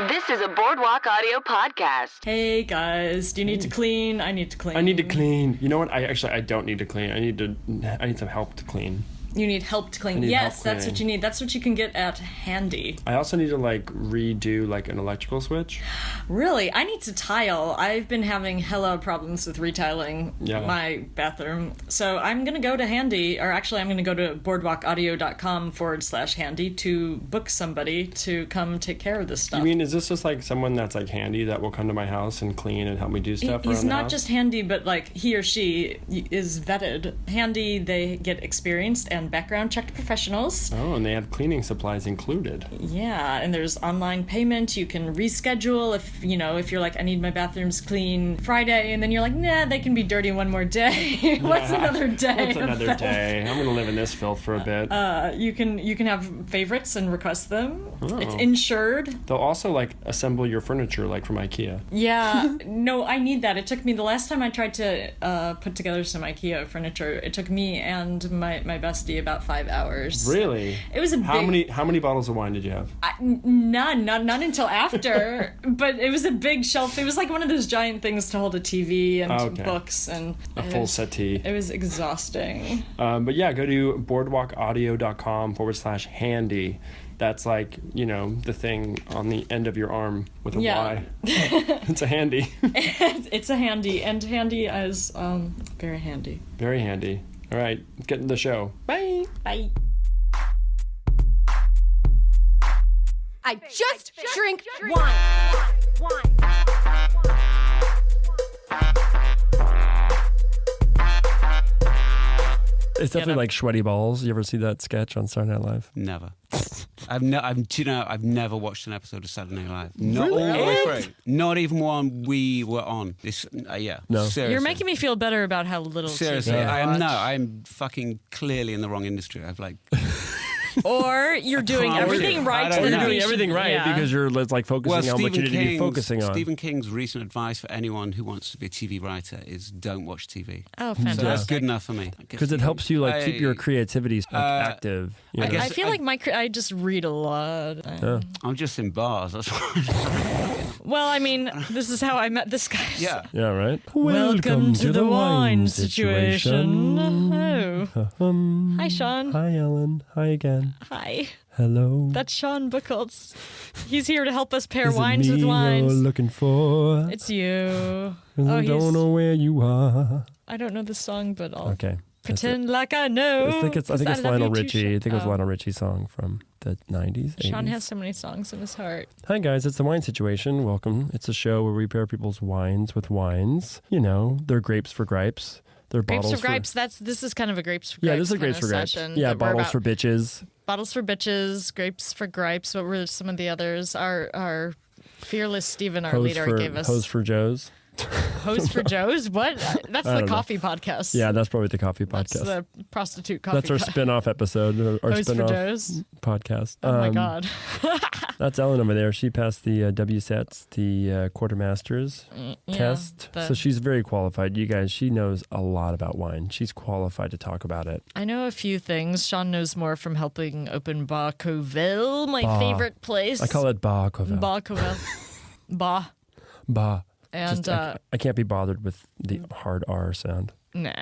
This is a Boardwalk Audio podcast. Hey guys, do you need to clean? I need to clean. I need to clean. You know what? I don't need to clean. I need some help to clean. You need help to clean. Yes, that's what you need. That's what you can get at Handy. I also need to redo an electrical switch. Really? I need to tile. I've been having hella problems with retiling my bathroom. So I'm going to go to Handy, or actually I'm going to go to boardwalkaudio.com/handy to book somebody to come take care of this stuff. You mean, is this just someone that's handy that will come to my house and clean and help me do stuff around the house? He's not just handy, but he or she is vetted. Handy, they get experienced and background checked professionals. Oh, and they have cleaning supplies included. Yeah, and there's online payment. You can reschedule if you're like, I need my bathrooms clean Friday, and then you're like, nah, they can be dirty one more day. What's another day? What's another day? I'm gonna live in this filth for a bit. You can have favorites and request them. Oh. It's insured. They'll also assemble your furniture from IKEA. Yeah, no, I need that. It took me the last time I tried to put together some IKEA furniture. It took me and my bestie about 5 hours. Really? It was a How many bottles of wine did you have? None until after. But it was a big shelf. It was like one of those giant things to hold a TV and books and a full settee. It was exhausting. But yeah, go to boardwalkaudio.com/handy. That's the thing on the end of your arm with a Y. It's a handy. It's a handy, and handy is very handy. Very handy. All right, get into the show. Bye. Bye. I just drink wine. It's definitely like Sweaty Balls. You ever see that sketch on Saturday Night Live? Never. I've never watched an episode of Saturday Night Live. Not Really? all the way through. Not even one we were on. This, yeah. No. Seriously. You're making me feel better about how little Seriously, TV I watch. I'm fucking clearly in the wrong industry. I've Or you're doing everything right. You're doing everything right because you're focusing on what you need to be focusing on. Stephen King's recent advice for anyone who wants to be a TV writer is don't watch TV. Oh, fantastic. So that's good enough for me. Because it helps you keep your creativity active. You know? I feel like I just read a lot. I'm just in bars. That's why. Well, I mean, this is how I met this guy. Yeah. Yeah, right. Welcome to the wine situation. Oh. Hi, Shaughn. Hi, Ellen. Hi again. Hi. Hello. That's Shaughn Buchholz. He's here to help us pair Is wines it me with wines. you're looking for? It's you. I don't know where you are. I don't know the song, but I'll Okay. pretend like I know. I think it's I Lionel Richie. I think it was Lionel Richie's song from the 90s. Shaughn 80s. has so many songs in his heart. Hi guys, it's the Wine Situation. Welcome. It's a show where we pair people's wines with wines. They're grapes for gripes. They're Grapes bottles for gripes. This is kind of a grapes for gripes. Yeah, this is a grapes for gripes. Yeah, bottles for bitches. Bottles for bitches, grapes for gripes. What were some of the others? Our fearless Stephen, our leader, gave us. Hose for Joes. Hose for Joes? What? That's the coffee podcast. Yeah, that's probably the coffee podcast. That's the prostitute coffee podcast. That's our spin-off episode. Our Hose spin-off for Joes? podcast. Oh my God. That's Ellen over there. She passed the WSETs, the quartermasters test. So she's very qualified. You guys, she knows a lot about wine. She's qualified to talk about it. I know a few things. Shaughn knows more from helping open Bar Covell, my favorite place. I call it Bar Covell. Bar Covell. Bar. Bar. And I can't be bothered with the hard R sound. Nah.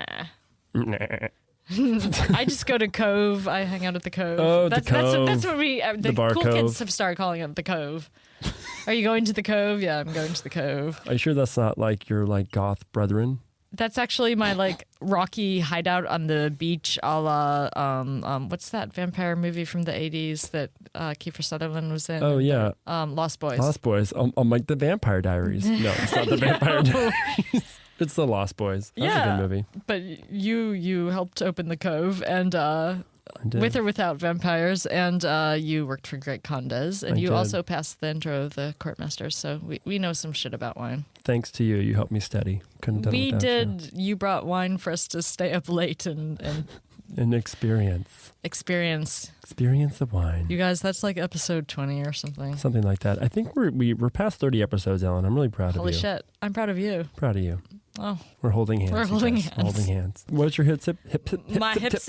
Nah. I just go to Cove. I hang out at the Cove. Oh, the Cove. That's what we. The Bar cool Cove. kids have started calling it the Cove. Are you going to the Cove? Yeah, I'm going to the Cove. Are you sure that's not your goth brethren? That's actually my rocky hideout on the beach, a la what's that vampire movie from the 80s that Kiefer Sutherland was in? Oh yeah, Lost Boys. Lost Boys. I'm like the Vampire Diaries. No, it's not the Vampire Diaries. It's the Lost Boys. That's a good movie. But you helped open the Cove and with or without vampires, and you worked for Great Condes, and you also passed the intro of the Courtmasters, so we know some shit about wine. Thanks to you. You helped me study. Couldn't have done it without did. You brought wine for us to stay up late and experience the wine. You guys, that's like episode 20 or something. Something like that. I think we're past 30 episodes, Ellen. I'm really proud of you. Holy shit. I'm proud of you. Proud of you. Oh, we're holding hands. We're holding guys. hands. We're holding hands. What's your hip my hip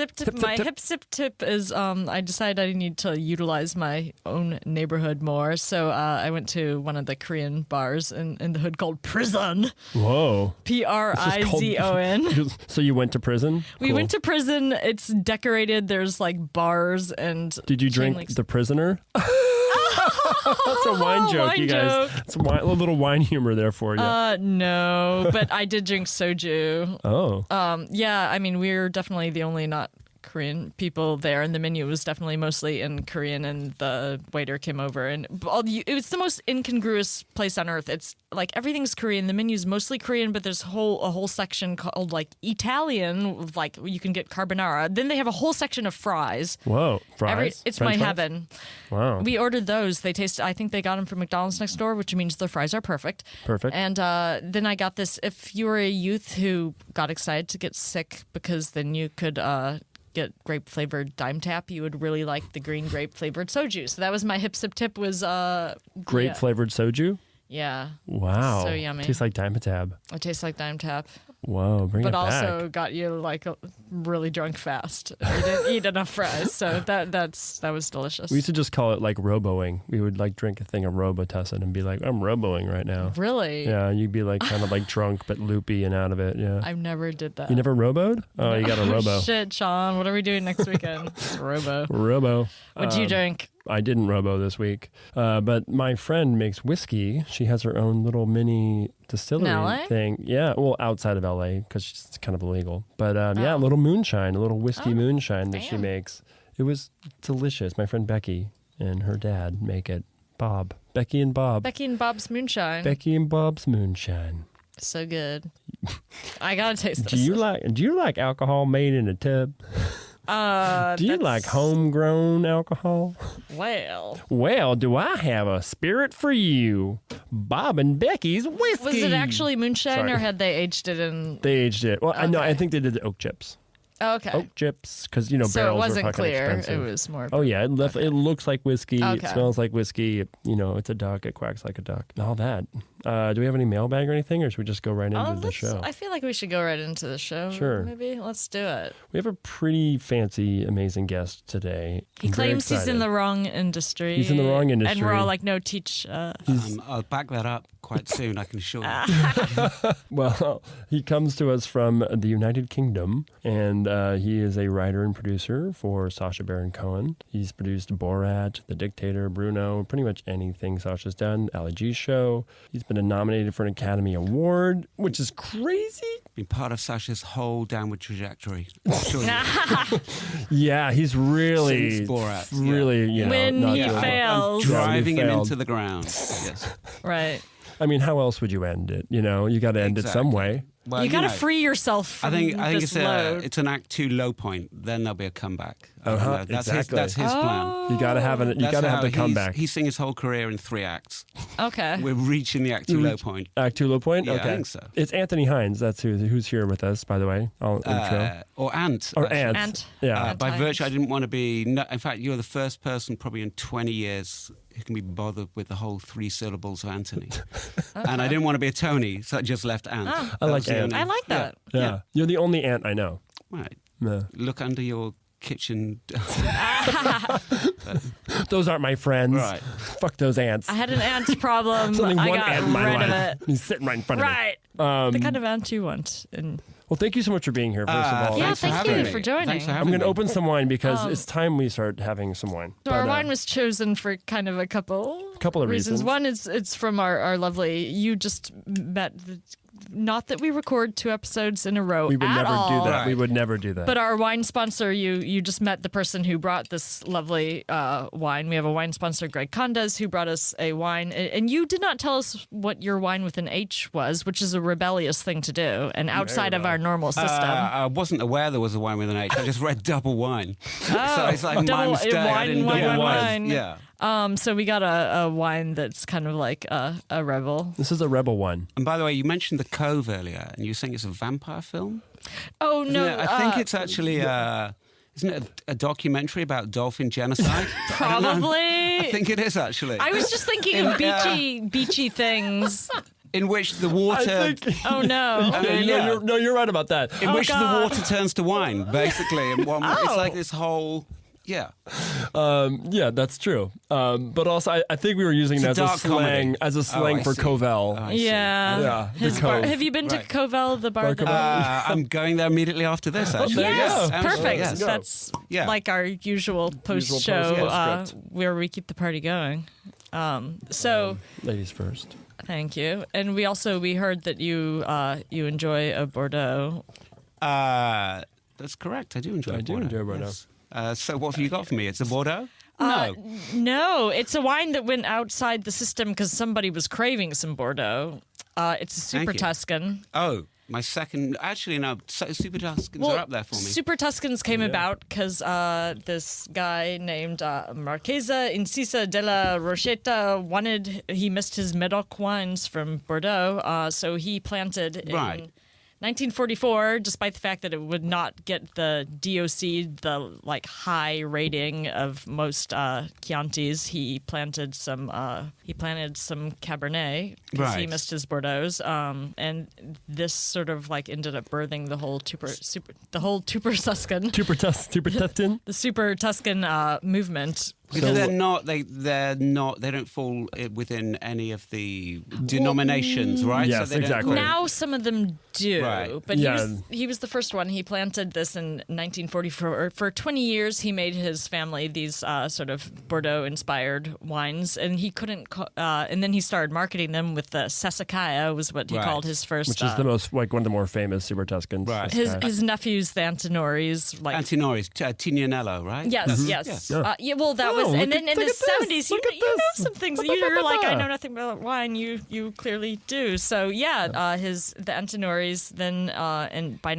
sip tip is I decided I need to utilize my own neighborhood more. So I went to one of the Korean bars in the hood called Prizon. Whoa. Prizon. So you went to prison? We went to prison. It's decorated. There's like bars and. Did you drink the prisoner? That's a wine joke, you guys. Joke. It's a little wine humor there for you. No, but I did drink soju. Oh. Yeah, I mean, we're definitely the only not Korean people there, and the menu was definitely mostly in Korean, and the waiter came over, and it was the most incongruous place on earth. It's like everything's Korean, the menu's mostly Korean, but there's a whole section called like Italian, like you can get carbonara. Then they have a whole section of fries. Whoa, fries? It's French my fries? heaven. Wow. We ordered those. They taste. I think they got them from McDonald's next door, which means their fries are perfect. Perfect. And then I got this. If you were a youth who got excited to get sick, because then you could get grape flavored Dimetapp, you would really like the green grape flavored soju. So that was my hip sip tip. Was grape flavored soju? Yeah. Wow. So yummy. Tastes like Dimetapp. It tastes like Dimetapp. Whoa, bring it back. But also got you like really drunk fast. You didn't eat enough fries, so that was delicious. We used to just call it like roboing. We would like drink a thing of Robitussin and be like, I'm roboing right now. Really? Yeah, you'd be like kind of like drunk but loopy and out of it. Yeah. I never did that. You never roboed? Oh, you got a robo. Shit, Shaughn. What are we doing next weekend? Robo. Robo. What'd you drink? I didn't robo this week, but my friend makes whiskey. She has her own little mini distillery thing. Yeah, well, outside of LA because it's kind of illegal. But yeah, a little moonshine, a little whiskey moonshine that she makes. It was delicious. My friend Becky and her dad make it. Bob. Becky and Bob. Becky and Bob's moonshine. Becky and Bob's moonshine. So good. I gotta taste this. Do you like alcohol made in a tub? Do you like homegrown alcohol? Well, do I have a spirit for you? Bob and Becky's whiskey. Was it actually moonshine, or had they aged it in? They aged it. Well, Okay. I think they did the oak chips. Oh, okay. Oak chips, because So barrels it were wasn't fucking clear. expensive. It was more. Oh yeah, it looks like whiskey. It Okay. smells like whiskey. It's a duck. It quacks like a duck. All that. Do we have any mailbag or anything, or should we just go right into the show? I feel like we should go right into the show. Sure. Maybe let's do it. We have a pretty fancy, amazing guest today. He claims he's in the wrong industry. He's in the wrong industry. And we're all like, no, teach. I'll back that up quite soon, I can assure you. Well, he comes to us from the United Kingdom, and he is a writer and producer for Sacha Baron Cohen. He's produced Borat, The Dictator, Bruno, pretty much anything Sacha's done, Ali G's show. He's been nominated for an Academy Award, which is crazy. Been part of Sacha's whole downward trajectory. I'm sure Yeah, he's really, Since Borat, really, When not he doing well. fails. driving him failed. into the ground. Yes. Right. I mean, how else would you end it? You got to end it some way. Well, You got to free yourself from I think this load. it's an Act 2 low point. Then there'll be a comeback. Uh-huh, That's exactly. That's his plan. You got to have the comeback. He's seen his whole career in 3 acts. Okay. We're reaching the Act 2 low point. Act 2 low point? Yeah, I Okay. think so. It's Anthony Hines. That's who's here with us, by the way. Intro. Or Ant. Or actually. Ant. Yeah. Ant By Hines. virtue, I didn't want to be... No, in fact, you're the first person probably in 20 years who can be bothered with the whole 3 syllables of Anthony. And I didn't want to be a Tony, so I just left Ant. Oh. I like Ant. I like that. Yeah. You're the only ant I know. Right. Yeah. Look under your kitchen. Those aren't my friends. Right. Fuck those ants. I had an ant problem. There's only I one got ant in my rid of life. it. He's sitting right in front Right. of me. The kind of ant you want. And Well, thank you so much for being here, first of all. Yeah, Thanks for thank having you me. for joining. Thanks for I'm having going to me. open some wine because it's time we start having some wine. So our wine was chosen for kind of a couple of reasons. One is it's from our lovely. You just met. Not that we record 2 episodes in a row. We would at never all, do that. Right. We would never do that. But our wine sponsor, you just met the person who brought this lovely wine. We have a wine sponsor, Greg Condes, who brought us a wine. And you did not tell us what your wine with an H was, which is a rebellious thing to do and outside of our normal system. I wasn't aware there was a wine with an H. I just read double wine. Oh, So it's like my double- mistake. I wine, didn't wine, know wine, what it was. wine. Yeah. So we got a wine that's kind of like a rebel. This is a rebel one. And by the way, you mentioned The Cove earlier, and you were saying it's a vampire film? Oh, Isn't no. it? I think it's actually... Isn't it a documentary about dolphin genocide? Probably. I think it is, actually. I was just thinking of beachy things. in which the water. Oh no! You're right about that. In which the water turns to wine, basically. And it's like this whole. Yeah. That's true. But also, I think we were using it as a slang for Covell. Have you been to Covell, the bar? I'm going there immediately after this, actually. Yes, yes. perfect. Yes. That's like our usual post-show where we keep the party going. So, ladies first. Thank you. And we heard that you enjoy a Bordeaux. That's correct. I do enjoy Bordeaux. Yes. So what have you got for me? It's a Bordeaux? No, it's a wine that went outside the system because somebody was craving some Bordeaux. It's a Super Tuscan. Oh, my second. Actually, no. Super Tuscans are up there for me. Super Tuscans came about because this guy named Marchesa Incisa della Rochetta he missed his Medoc wines from Bordeaux, so he planted in 1944, despite the fact that it would not get the DOC, the high rating of most Chiantis, he planted some Cabernet because he missed his Bordeaux's, and this sort of ended up birthing the whole Super Tuscan movement. Because they don't fall within any of the denominations, right? Yes, so exactly. Now some of them do, but yeah. he was the first one. He planted this in 1944. For 20 years, he made his family these sort of Bordeaux-inspired wines, and he couldn't. And then he started marketing them with the Sassicaia, was what he called his first. Which is the most one of the more famous Super Tuscans. Right. His nephews, the Antinoris, Antinoris, Tignanello, right? Yes, yes. Well, that was. And then in the 70s, you know some things. You're like, I know nothing about wine. You clearly do. So the Antinoris then and by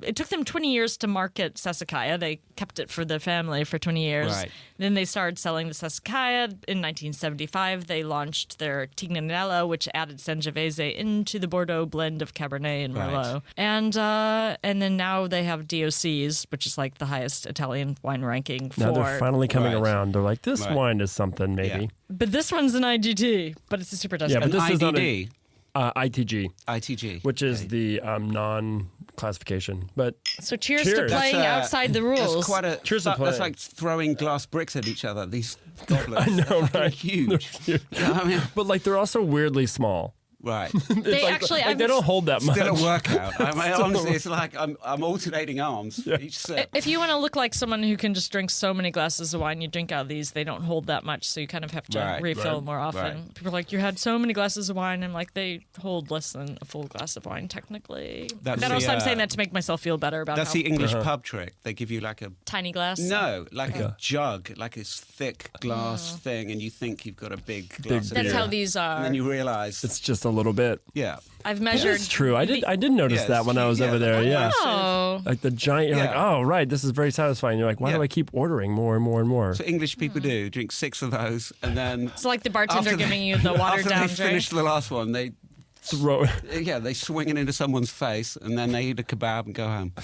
it took them 20 years to market Sassicaia. They kept it for the family for 20 years. Right. Then they started selling the Sassicaia. In 1975, they launched their Tignanello, which added Sangiovese into the Bordeaux blend of Cabernet and Merlot. Right. And then now they have DOCs, which is the highest Italian wine ranking. Now they're finally coming around. They're like, this wine is something, maybe. Yeah. But this one's an IGT, but it's a Super Tuscan. Yeah, but this is not IDD. ITG, which is the non-classification. But so cheers to playing outside the rules. That's like throwing glass bricks at each other. These goblets, I know, right? They're huge. You know what I mean? But they're also weirdly small. Right. They they don't hold that much. Still a workout. Honestly, it's like I'm alternating arms each sip. If you want to look like someone who can just drink so many glasses of wine, you drink out of these. They don't hold that much, so you kind of have to refill more often. Right. People are like, you had so many glasses of wine. I'm like, they hold less than a full glass of wine, technically. I'm saying that to make myself feel better about That's the English pub trick. They give you like a tiny glass. No, like a jug, like this thick glass thing, and you think you've got a big glass of beer. That's how these are. And then you realise it's just a little bit. Yeah. I've measured. It's true. I did notice that when I was over there. Yeah. Oh. Like the giant. You're like, oh right, this is very satisfying. You're like, why do I keep ordering more and more and more? So English people do drink 6 of those, and then it's like the bartender giving you the watered down drink. After they finish the last one, they throw it. Yeah, they swing it into someone's face, and then they eat a kebab and go home.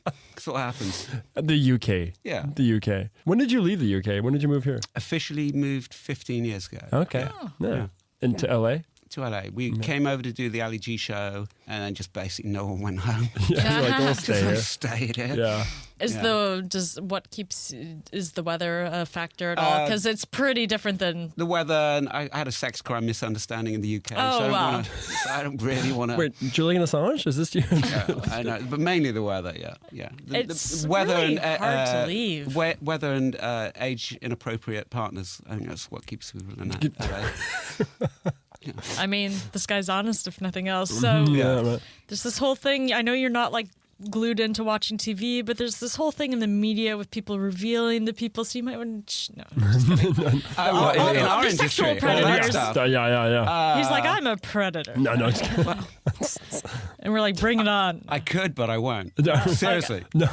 That's what happens. The UK. Yeah. The UK. When did you leave the UK? When did you move here? Officially moved 15 years ago. Okay. Yeah. Into LA? To LA. We came over to do the Ali G show, and then just basically no one went home. Yeah, like, we'll stay here. Stayed here. Yeah. Is the weather a factor at all? Because it's pretty different than the weather. And I had a sex crime misunderstanding in the UK. Oh, wow. I don't really want to. Wait, Julian Assange? Is this you? I know, but mainly the weather. Yeah. It's the weather really and hard to leave. Weather and age inappropriate partners. I think that's what keeps people in LA. Yeah. I mean, this guy's honest, if nothing else. So there's this whole thing. I know you're not glued into watching TV, but there's this whole thing in the media with people revealing the people. So you might want to. No, I'm just kidding. In our sexual industry, predators. Yeah. He's like, I'm a predator. No. And we're like, bring it on. I could, but I won't. No. Seriously. No.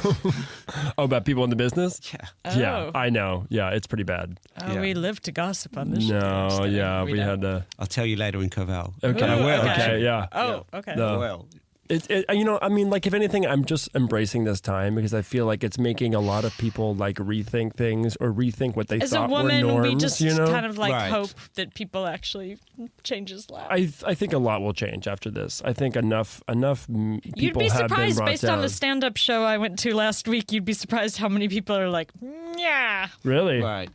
Oh, about people in the business? Yeah. Yeah, I know. Yeah, it's pretty bad. We live to gossip on this show. No, we had to. I'll tell you later in Covell. Okay, I will. Okay, yeah. Oh, okay. I will. I mean, like, if anything, I'm just embracing this time because I feel like it's making a lot of people like rethink things or rethink what they thought were norms. As a woman, we just kind of like hope that people actually changes lives. I think a lot will change after this. I think enough people You'd be have been surprised brought based down. on the stand-up show I went to last week. You'd be surprised how many people are like, yeah. Really? Right.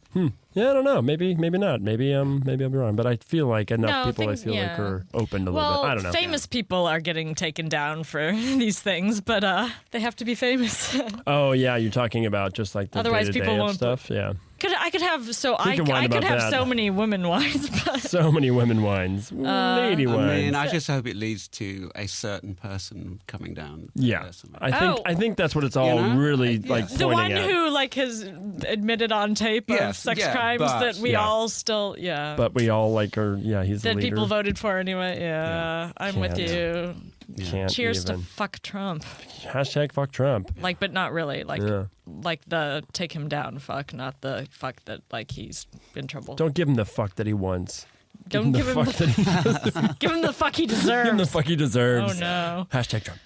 Yeah, I don't know. Maybe not. Maybe I'll be wrong. But I feel like enough people are open a little bit. I don't know. Famous people are getting taken down for these things, but they have to be famous. Oh yeah, you're talking about just like the otherwise day-to-day people won't stuff. Yeah. I could have so many women wines. But so many women wines, lady wines. I mean, I just hope it leads to a certain person coming down. Yeah, I think that's what it's all really like. The one at. who like has admitted on tape of sex crimes that we all still But we all like are he's the that leader. people voted for anyway. Yeah. I'm with you. Can't Cheers even. to fuck Trump. Hashtag fuck Trump. Like, but not really. Like the take him down fuck, not the fuck that like he's in trouble. Don't give him the fuck that he wants. Don't give him the fuck that he give him the fuck he deserves. Give him the fuck he deserves. Oh no. Hashtag Trump.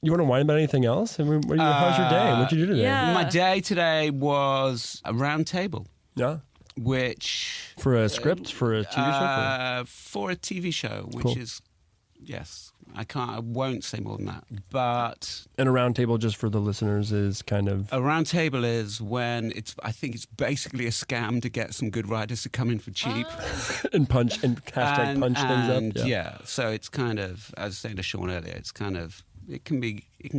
You want to whine about anything else? How's your day? What'd you do today? Yeah. My day today was a round table. Yeah. Which for a script for a TV show? For a TV show, which cool. is I won't say more than that. But and a round table, just for the listeners, is kind of a round table is when I think it's basically a scam to get some good writers to come in for cheap and punch things up. Yeah, so it's kind of, as I was saying to Shaughn earlier, it's kind of it can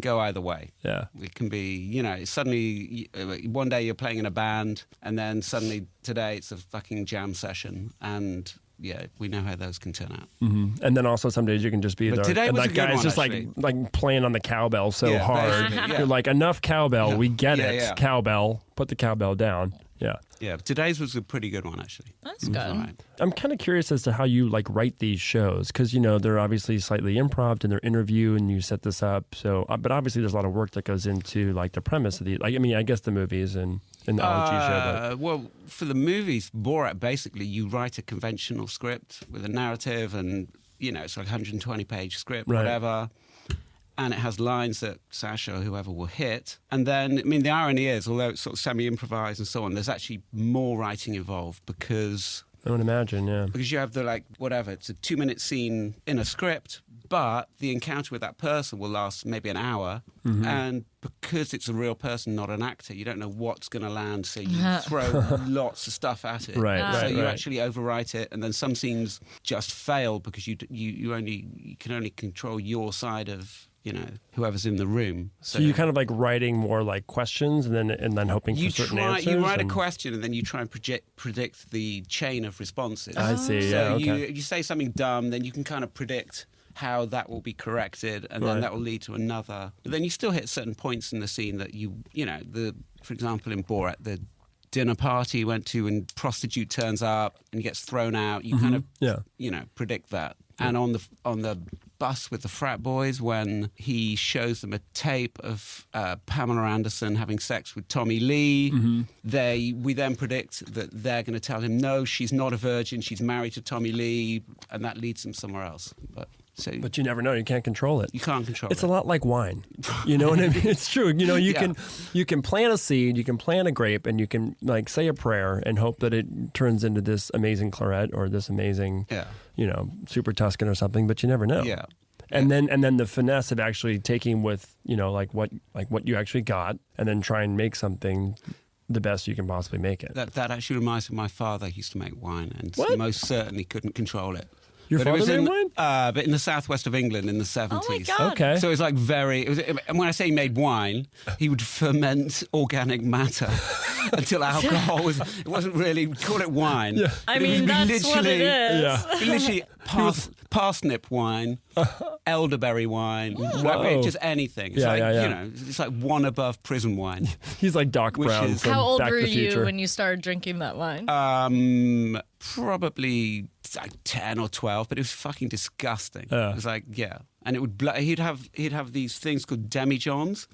go either way. Yeah, it can be suddenly one day you're playing in a band, and then suddenly today it's a fucking jam session and. Yeah, we know how those can turn out. Mm-hmm. And then also some days you can just be there. Today and was that a good guy's one, just like playing on the cowbell so hard. You're like, enough cowbell, we get it. Yeah. Cowbell, put the cowbell down. Yeah. Yeah, today's was a pretty good one, actually. That's good. Right. I'm kind of curious as to how you like write these shows because, they're obviously slightly improv in their interview and you set this up. So, but obviously there's a lot of work that goes into like the premise of these. Like, I mean, I guess the movies and the OG show. But. Well, for the movies, Borat, basically you write a conventional script with a narrative and, it's like a 120-page script, whatever. And it has lines that Sasha or whoever will hit. And then, I mean, the irony is, although it's sort of semi-improvised and so on, there's actually more writing involved because... I would imagine, yeah. Because you have it's a 2-minute scene in a script, but the encounter with that person will last maybe an hour. Mm-hmm. And because it's a real person, not an actor, you don't know what's going to land, so you throw lots of stuff at it. Right, you actually overwrite it, and then some scenes just fail because you can only control your side of... whoever's in the room. So you kind of like writing more like questions and then hoping for certain answers? You write a question and then you try and predict the chain of responses. I see, so okay. you say something dumb, then you can kind of predict how that will be corrected and then that will lead to another. But then you still hit certain points in the scene that for example, in Borat, the dinner party you went to and prostitute turns up and gets thrown out. You kind of predict that. And on the bus with the frat boys, when he shows them a tape of Pamela Anderson having sex with Tommy Lee, we then predict that they're going to tell him, no, she's not a virgin, she's married to Tommy Lee, and that leads them somewhere else. But you never know. You can't control it. You can't control it. It's a lot like wine. You know what I mean? It's true. You can plant a seed, you can plant a grape, and you can like say a prayer and hope that it turns into this amazing Claret or this amazing, Super Tuscan or something. But you never know. Yeah. And then the finesse of actually taking with what you actually got, and then try and make something the best you can possibly make it. That actually reminds me of my father. He used to make wine, and most certainly couldn't control it. Your father made wine? But in the southwest of England in the 70s. Oh my God. Okay. So it's like and when I say he made wine, he would ferment organic matter until alcohol it wasn't really, we'd call it wine. Yeah. I mean, that's what it is. Yeah. Literally parsnip wine, elderberry wine, just anything. It's it's like one above prison wine. He's like Doc Brown from How old Back were to the Future. you when you started drinking that wine? Probably like 10 or 12, but it was fucking disgusting. It was like, and it would he'd have these things called demijohns,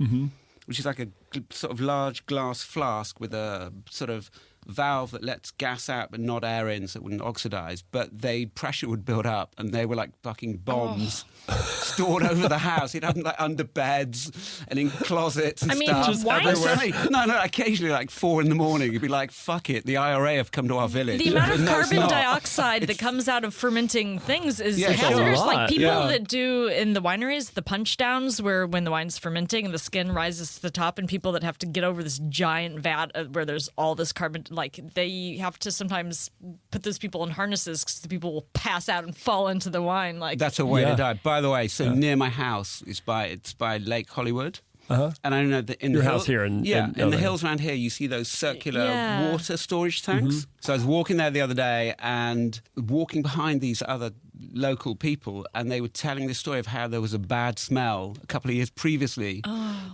which is like a sort of large glass flask with a sort of valve that lets gas out but not air in so it wouldn't oxidize, but pressure would build up and they were like fucking bombs stored over the house. He'd have them like under beds and in closets and stuff. Just everywhere. No, occasionally like 4 a.m, you'd be like, fuck it, the IRA have come to our village. The amount of carbon dioxide that comes out of fermenting things is hazardous. Like people that do in the wineries, the punch downs where when the wine's fermenting and the skin rises to the top, and people that have to get over this giant vat where there's all this carbon, like they have to sometimes put those people in harnesses because the people will pass out and fall into the wine. Like that's a way to die. By the way, so near my house it's by Lake Hollywood. And I don't know in your the house here in the hills around here, you see those circular water storage tanks. So I was walking there the other day and walking behind these other local people, and they were telling this story of how there was a bad smell a couple of years previously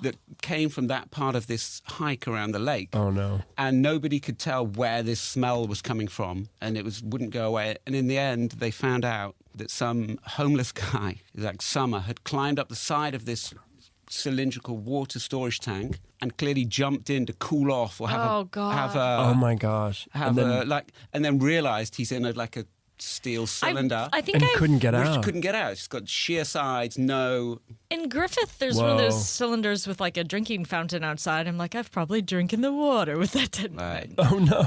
that came from that part of this hike around the lake. Oh no! And nobody could tell where this smell was coming from, and it wouldn't go away. And in the end, they found out that some homeless guy, like Summer, had climbed up the side of this cylindrical water storage tank and clearly jumped in to cool off or oh my gosh, and then realized he's in a steel cylinder. I think couldn't get out. Couldn't get out. It's got sheer sides. No. In Griffith, there's one of those cylinders with like a drinking fountain outside. I'm like, I've probably drinking the water with that. Right. Oh no.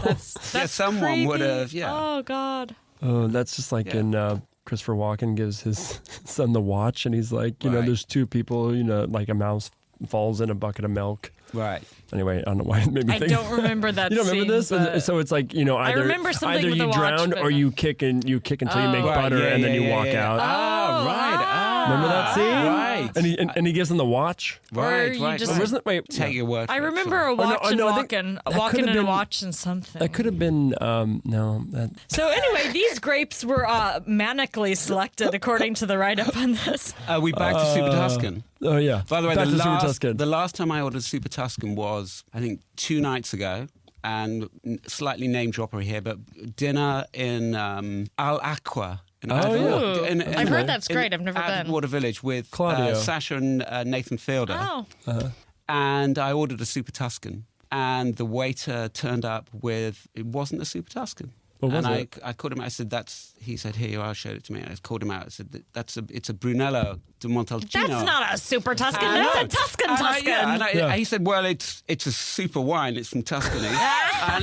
That's someone creepy. would have. Yeah. Oh God. Oh, that's just like in Christopher Walken gives his son the watch, and he's like, you know, there's two people, you know, like a mouse falls in a bucket of milk. Right. Anyway, I don't know why it made me think. I don't remember that. You don't remember this? But So it's like, you know, either you drown or you kick until you make butter and then you walk out. Oh, right. Remember that scene? Right. And he gives him the watch. Right. Wait, take your word. I remember a watch and walking and a watch and something. That could have been So anyway, these grapes were manically selected according to the write-up on this. We back to Super Tuscan. Oh yeah. By the way, the last time I ordered Super Tuscan was, I think, 2 nights ago, and slightly name dropper here, but dinner in Al Aqua. I've heard that's great. I've never been. Water Village with Sasha and Nathan Fielder. Oh. And I ordered a Super Tuscan, and the waiter turned up with, it wasn't a Super Tuscan. What was I called him out. I said, he said, here you are, showed it to me. And I called him out. I said, it's a Brunello di Montalcino. That's not a Super Tuscan. That's a Tuscan. He said, well, it's a super wine. It's from Tuscany.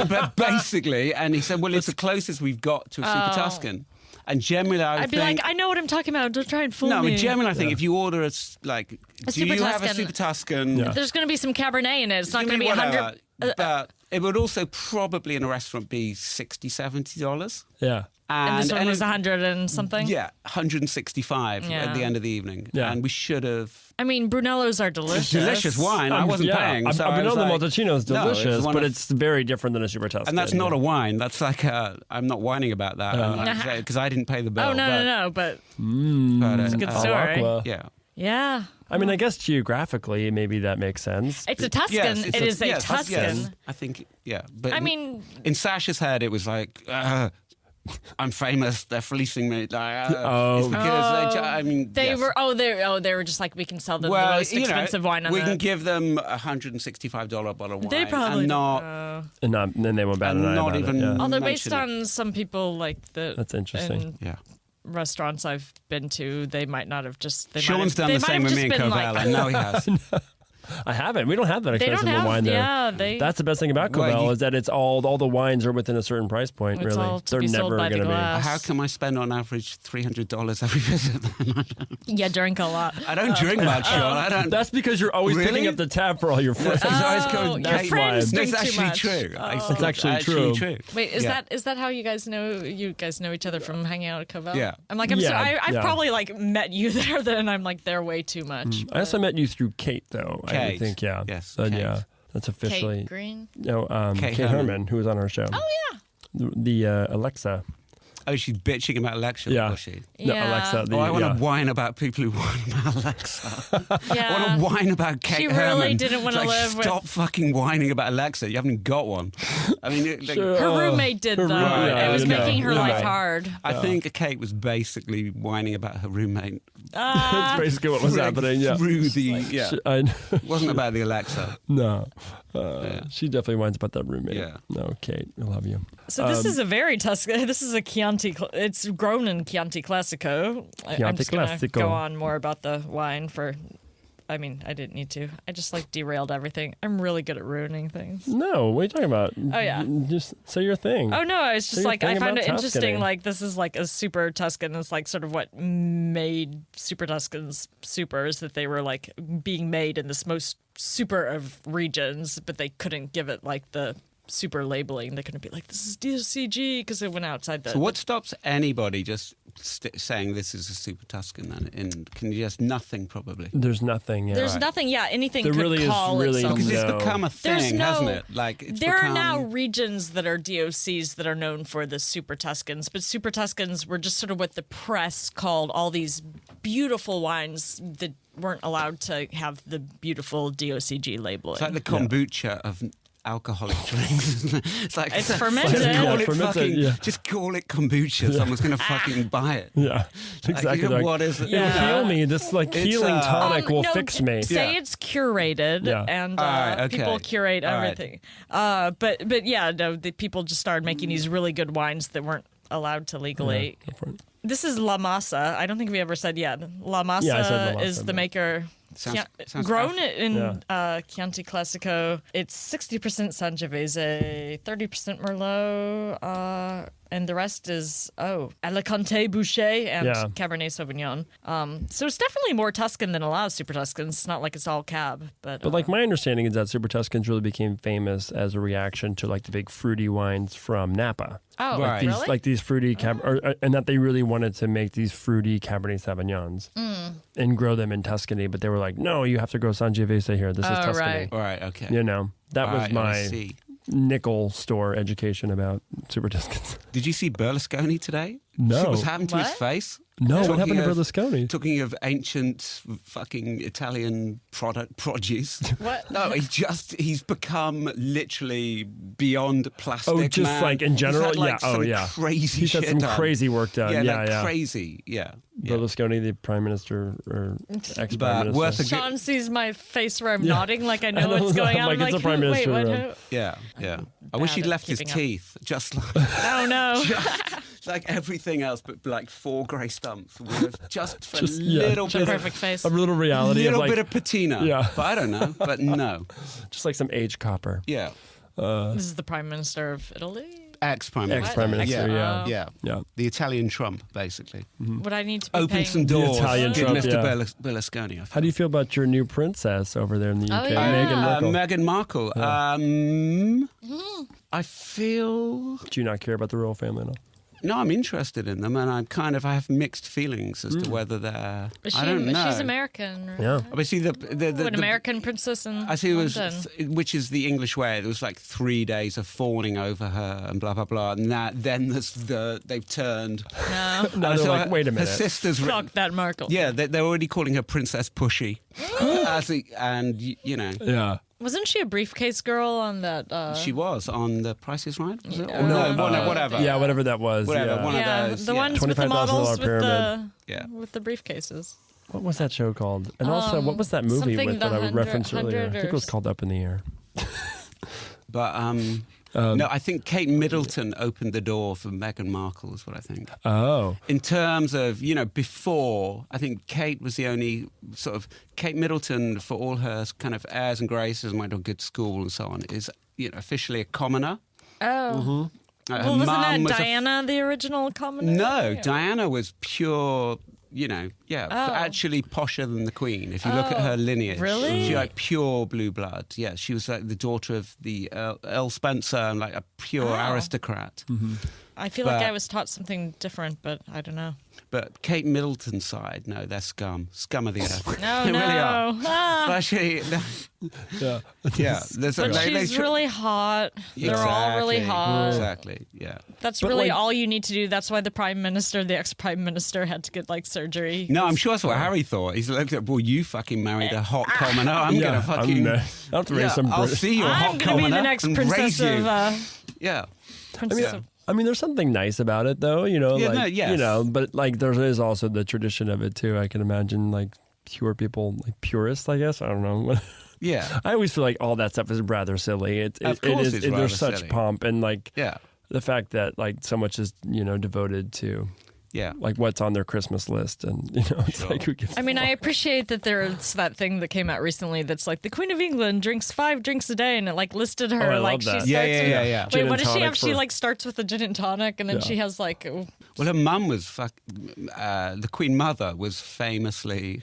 But basically, and he said, well, it's the closest we've got to a Super Tuscan. And generally, I'd be like, I know what I'm talking about. Don't try and fool me. No, but generally, I think if you order do you have a Super Tuscan? Yeah. There's going to be some Cabernet in it. It's not going to be 100. But it would also probably in a restaurant be $60, $70. Yeah. And this one was 100 and something? Yeah, 165 at the end of the very Yeah. And we should have... I mean, Brunellos are delicious. Delicious wine. I wasn't paying. So Brunello Montalcino is delicious, but it's very different than a Super Tuscan. And that's not a wine. That's like I'm not whining about that. Because I didn't pay the bill. Oh, no, but it's a good story. Aqua. Yeah. I mean, I guess geographically, maybe that makes sense. It's a Tuscan. Yes, it is a Tuscan. Yes, I think, But I mean... In Sasha's head, it was like... I'm famous. They're fleecing me. It's because they were just like, we can sell them the most expensive wine. We can give them $165 bottle of wine. They probably and then they won't bat an eye about it. Yeah. Although based on some people like that's interesting. Restaurants I've been to, they might not have just. Shaughn's done the same with me in Covell. I know he has. I haven't. We don't have that expensive wine there. Yeah, that's the best thing about Covell is that it's all the wines are within a certain price point. It's really, all to they're be never going to be. How come I spend on average $300 every visit? You drink a lot. I don't drink much, Shaughn. I don't. That's because you're always picking up the tab for all your friends. Your friends drink That's too actually much. true. It's actually true. Wait, is that how you guys know? You guys know each other from hanging out at Covell? Yeah. I'm like, I've probably like met you there. Then I'm like there way too much. I also met you through Kate, though. I think, yeah. Yes. That's officially Kate Green. No, Kate Herman, who was on our show. Oh yeah. The Alexa. Oh, she's bitching about Alexa, was she? No, Yeah. Alexa. I want to whine about people who whine about Alexa. Yeah. I want to whine about Kate She Herman. really didn't want to Like, live with... Stop fucking whining about Alexa. You haven't got one. I mean, Her roommate did, though. roommate, It was yeah, making her roommate. life hard. I think Kate was basically whining about her roommate. That's basically what was happening. Yeah. Through the it wasn't about the Alexa. No. She definitely whines about that roommate. Yeah. No, Kate, I love you. So this is a very Tuscan. This is a Chianti. It's grown in Chianti Classico. I'm just going to go on more about the wine for. I mean, I didn't need to. I just derailed everything. I'm really good at ruining things. No, what are you talking about? Oh, yeah. Just say your thing. Oh, no, I was just I find it interesting. Tuscany. This is a super Tuscan. It's sort of what made Super Tuscans super is that they were being made in this most super of regions, but they couldn't give it the super labeling. They couldn't be this is DOCG because it went outside the. So what stops anybody just saying this is a Super Tuscan? And can you just nothing probably? There's nothing. Yeah. There's nothing. Yeah, anything There could really call is really itself. Because it's No. become a thing, hasn't it? There are now regions that are DOCs that are known for the Super Tuscans, but Super Tuscans were just sort of what the press called all these beautiful wines that weren't allowed to have the beautiful DOCG labeling. It's like the kombucha of alcoholic drinks. It's fermented. Just call it kombucha. Someone's going to fucking buy it. Yeah, exactly. What is it? It'll heal me. This healing tonic will fix me. Say it's curated, and people curate everything. But yeah, no, the people just started making these really good wines that weren't allowed to legally. This is La Masa. I don't think we ever said La Masa, I said La Masa, is the maker. Sounds grown in Chianti Classico. It's 60% Sangiovese, 30% Merlot, and the rest is Alicante Boucher and Cabernet Sauvignon. So it's definitely more Tuscan than a lot of Super Tuscans. It's not like it's all Cab, but my understanding is that Super Tuscans really became famous as a reaction to the big fruity wines from Napa. Oh, right. Really? These fruity and that they really wanted to make these fruity Cabernet Sauvignons and grow them in Tuscany, but they were like, no, you have to grow Sangiovese here. This is Tuscany. Right, okay. That was my nickel store education about Super Tuscans. Did you see Berlusconi today? No. See what's happened to his face? No, what happened to Berlusconi? Talking of ancient fucking Italian produce. What? No, he's become literally beyond plastic. Oh, just man. in general? He's had, some crazy He's had shit some done. crazy work done. Yeah. Crazy, yeah. Berlusconi, the prime minister or ex-prime But minister. worth a Sean sees my face where I'm nodding like I know what's going on. Like, I'm it's a prime wait, minister, what? right? Who? Yeah. I wish he'd at left his keeping up. teeth, just like Oh no. just like everything else, but like 4 grey stumps with just for Just- a yeah. little It's a bit perfect face. A little reality little of bit of patina. Yeah. But I don't know. But no. just like some aged copper. Yeah. This is the Prime Minister of Italy. Ex-prime minister. Ex-prime minister, Yeah. Yeah. The Italian Trump, basically. Would I need to be Open paying? some doors. Italian Did Trump, Mr. Berlusconi. I How do you feel about your new princess over there in the UK, yeah. Meghan Markle? Meghan Markle. I feel... Do you not care about the royal family at all? No, I'm interested in them, and I have mixed feelings as to whether they're... I don't know. She's American. Right? Yeah. Obviously, An American princess in I see it was, London. which is the English way. There was 3 days of fawning over her and blah blah blah, and then they've turned. No. Now they're like, wait a minute. Her sister's Fuck that Markle. Yeah, they're already calling her Princess Pushy, Yeah. Wasn't she a briefcase girl on that? she was on The Price is Right. Was it? Yeah. Or no, whatever. Yeah, whatever that was. Whatever, Yeah. one of those. the ones with the $25,000 models pyramid. with the briefcases. What was that show called? And also, what was that movie something with that I the referenced earlier? I 100 think it was called Up in the Air. But no, I think Kate Middleton opened the door for Meghan Markle, is what I think. Oh. In terms of, before, I think Kate was the only sort of... Kate Middleton, for all her kind of airs and graces and went to a good school and so on, is, officially a commoner. Oh. Her Well, wasn't mum that was Diana the original commoner? No, Diana was pure, Yeah, actually posher than the Queen. If you look at her lineage, really? She's like pure blue blood. Yeah, she was like the daughter of the Earl Spencer and like a pure aristocrat. Mm-hmm. I feel like I was taught something different, but I don't know. But Kate Middleton's side, no, they're scum of the earth. No, they no. really are. Ah. But actually, Yeah. yeah. But she's really hot. They're all really hot. Exactly. Yeah. That's really all you need to do. That's why the the ex-prime minister, had to get like surgery. No, I'm sure that's what Harry thought. He's looked at, well, you fucking married a hot commoner. I'm gonna fucking. I'll have to raise some. I'll see your hot I'm commoner. gonna be the next and princess raise you. of. Yeah. I mean, there's something nice about it, though. You know, yes. you know, but like there is also the tradition of it too. I can imagine like pure people, like purists, I guess. I don't know. Yeah. I always feel like all that stuff is rather silly. Of course it's rather there's such silly. pomp and like Yeah. the fact that like so much is devoted to like what's on their Christmas list, and it's like who gives. I mean, I appreciate that there's that thing that came out recently that's like the Queen of England drinks 5 drinks a day, and it like listed her I like love she that. starts Yeah. Wait, what does she have? She like starts with a gin and tonic, and then she has like. Well, her mum was the Queen Mother was famously,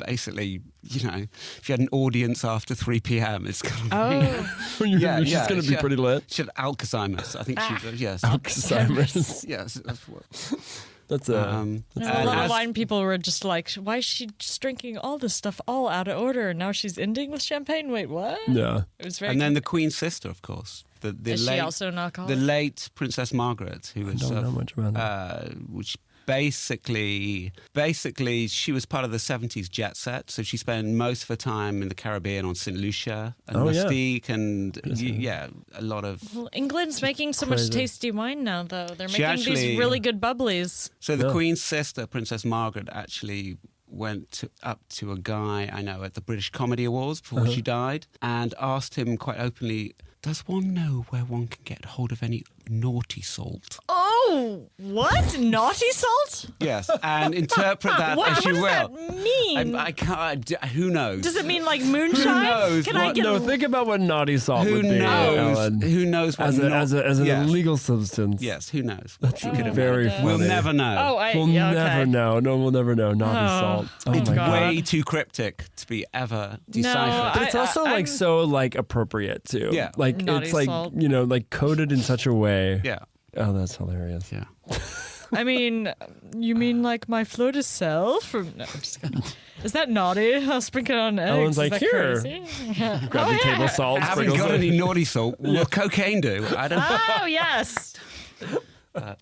basically, if you had an audience after 3 p.m., it's going to be... she's going to be pretty lit. She had Alzheimer's. I think she's, yes. Alzheimer's. Yes, that's what... That's a lot of wine people were just like, why is she just drinking all this stuff all out of order? And now she's ending with champagne? Wait, what? Yeah. It was very and then the Queen's sister, of course. Is she also an alcoholic? The late Princess Margaret, who was... I don't know much about that. Which basically she was part of the 70s jet set, so she spent most of her time in the Caribbean on St. Lucia and Mustique and a lot of... Well, England's making so much tasty wine now, though. They're making these really good bubblies. So the Queen's sister, Princess Margaret, actually went up to a guy I know at the British Comedy Awards before she died and asked him quite openly, does one know where one can get hold of any naughty salt? Oh, what? Naughty salt? Yes, and interpret that as you will. What does that mean? I can't. Who knows? Does it mean like moonshine? Who knows? No, think about what naughty salt Who would be. knows? Ellen. Who knows? What as an illegal substance. Yes, who knows? That's very funny. We'll never know. We'll never know. No, we'll never know. Naughty salt. Oh it's my God. way too cryptic to be ever deciphered. But it's also so appropriate too. Yeah. Like naughty it's like salt. like coded in such a way. Yeah. Oh, that's hilarious. Yeah. I mean, you mean like my fleur de sel from... No, I'm just kidding. Is that naughty? I'll sprinkle it on eggs. Ellen's like, Is that here. crazy? Grab the table salt. I haven't got any naughty salt. Will cocaine do? I don't know. Oh, yes.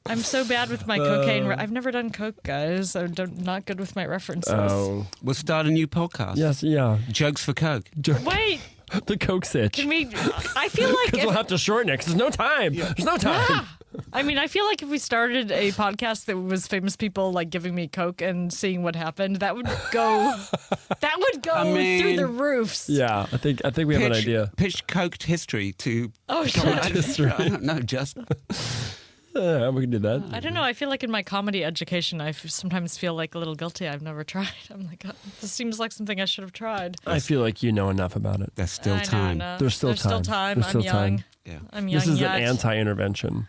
I'm so bad with my cocaine. I've never done coke, guys. I'm not good with my references. Oh. We'll start a new podcast. Yes, yeah. Jokes for coke. Wait. The coke sitch. Can we... I feel like... Because we'll have to shorten it because there's no time. Yeah. There's no time. I mean, I feel like if we started a podcast that was famous people like giving me coke and seeing what happened, that would go through the roofs. Yeah, I think we have an idea. Pitch coked history to... Oh, shit. History. I don't know, just... Yeah, we can do that. I don't know. I feel like in my comedy education, I sometimes feel like a little guilty. I've never tried. I'm like, this seems like something I should have tried. I feel like you know enough about it. There's still time. There's still time. I'm young. Yeah. I'm young This is yet. an anti-intervention.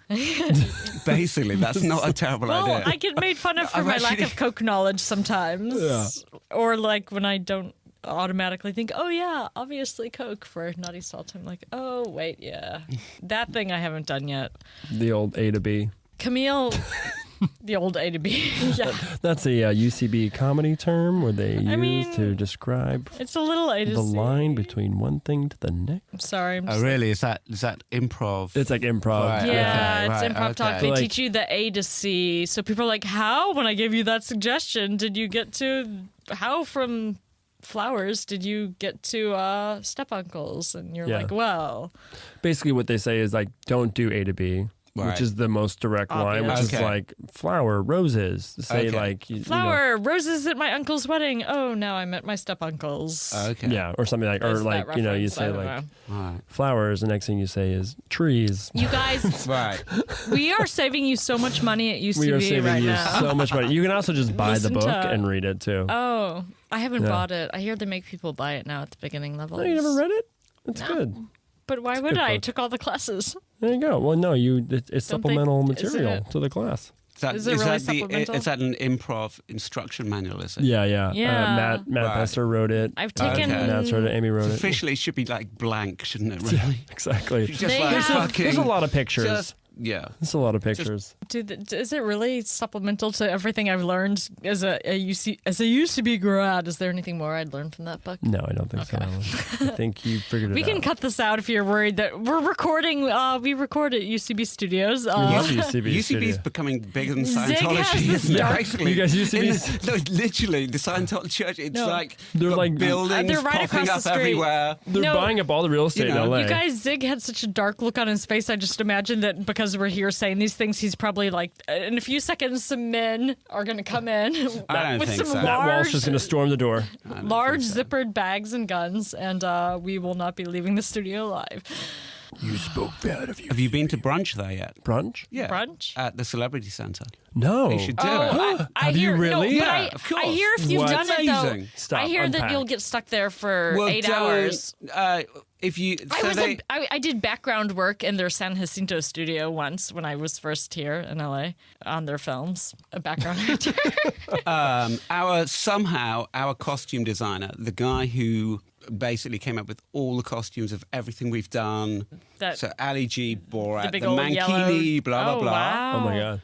Basically, that's not a terrible idea. Well, I get made fun of for my lack of coke knowledge sometimes. Yeah. Or like when I don't automatically think, oh yeah, obviously coke for naughty salt. I'm like, oh wait, yeah. That thing I haven't done yet. The old A to B. Camille, the old A to B. Yeah. That's a UCB comedy term where they use to describe it's a little A to the C. line between one thing to the next. I'm sorry. I'm Oh, just really? Is that improv? It's like improv. Right. Yeah, Okay, it's improv talk. okay. They teach you the A to C. So people are like, how, when I gave you that suggestion, did you get to, how from flowers did you get to step uncles? And you're like, well. Basically what they say is like, don't do A to B. Right. Which is the most direct line, which Obvious. is like flower, roses. Say Okay. like Flower, roses at my uncle's wedding. Oh, now I'm at my step uncle's. Okay. yeah, or something like, or Is that like you reference? say I don't like know. Right. flowers. The next thing you say is trees. You guys, Right. we are saving you so much money at UCB We are saving right you now. so much money. You can also just buy the Listen book to- and read it too. Oh, I haven't Yeah. bought it. I hear they make people buy it now at the beginning levels. No, you never read it? It's No. good. But why would good I? I book. took all the classes. There you go. Well, no, it's Don't supplemental they- material isn't it- to the class. Is it really supplemental? Is that an improv instruction manual, is it? Yeah. Yeah. Matt Besser wrote it. I've taken... Matt wrote it. Amy wrote it. Officially, it should be like blank, shouldn't it, really? Exactly. Just like fucking... There's a lot of pictures. Yeah. There's a lot of pictures. Is it really supplemental to everything I've learned as a UCB grad? Is there anything more I'd learned from that book? No, I don't think so. I think you figured it out. We can cut this out if you're worried that we're recording. We record at UCB Studios. UCB is becoming bigger than Scientology. Zig has Basically, you guys UCB? No, literally, the Scientology church. It's like they're like buildings they're right popping across the up street. everywhere. They're buying up all the real estate in LA. You guys, Zig had such a dark look on his face. I just imagine that because we're here saying these things, he's probably like, in a few seconds, some men are going to come in I don't with think some so. Matt Walsh is going to storm the door. large zippered bags and guns, and we will not be leaving the studio alive. You spoke bad of you. Have you been to brunch there yet? Brunch? Yeah. Brunch? At the Celebrity Centre. No. You should do it. I Have you hear, really? No, but Yeah, of course. I hear if you've What? done it, though, Amazing. Stop, I hear unpack. that you'll get stuck there for 8 don't, hours. If you, I did background work in their San Jacinto studio once when I was first here in LA on their films, a background actor. our costume designer, the guy who basically came up with all the costumes of everything we've done. So Ali G, Borat, big the old Mankini, yellow... blah, blah, blah. Wow. Oh, my God.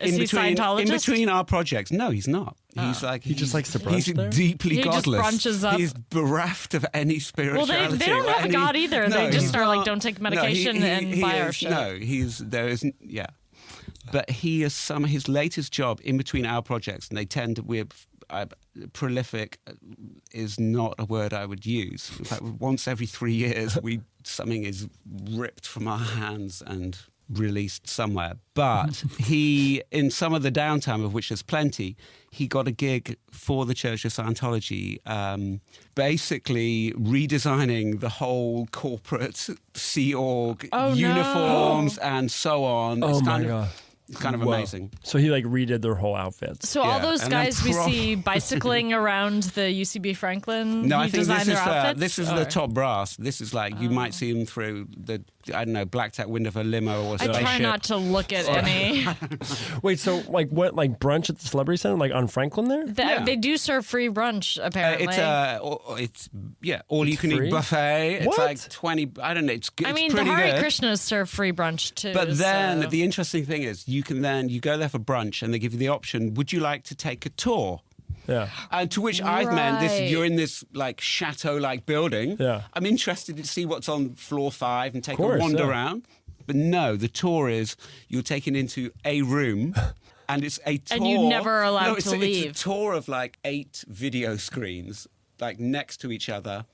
Is he Scientologist? In between our projects. No, he's not. He's like He just likes to brunch He's there? deeply He just godless. brunches up. He's bereft of any Well, spirituality. they don't have a god either. No, They just he's are like, not. don't take No, medication and buy our shit. No, But he is his latest job in between our projects, and they tend to, we're prolific is not a word I would use. In fact, once every 3 years, something is ripped from our hands and released somewhere. But he, in some of the downtime, of which there's plenty, he got a gig for the Church of Scientology, basically redesigning the whole corporate Sea Org uniforms and so on. Oh, my God. It's kind of amazing. So he like redid their whole outfits. So all those and guys then we see bicycling around the UCB Franklin, No, he I think designed their outfits? this is the top brass. This is like, you might see them through the, I don't know, blacked out window of a limo or a I spaceship. try not to look at any. Wait, so like what, like brunch at the Celebrity Center, like on Franklin there? They do serve free brunch, apparently. It's all you can free? eat buffet. It's What? like 20, I don't know, it's I mean, the pretty Hare good. Krishnas serve free brunch too. But then so. the interesting thing is you go there for brunch and they give you the option, would you like to take a tour? Yeah. And to which I've meant this, Right. you're in this like chateau-like building. Yeah. I'm interested to see what's on floor 5 and take course, a wander yeah. around. But no, the tour is you're taken into a room and it's a tour. And you're never allowed to leave. It's a tour of like 8 video screens like next to each other,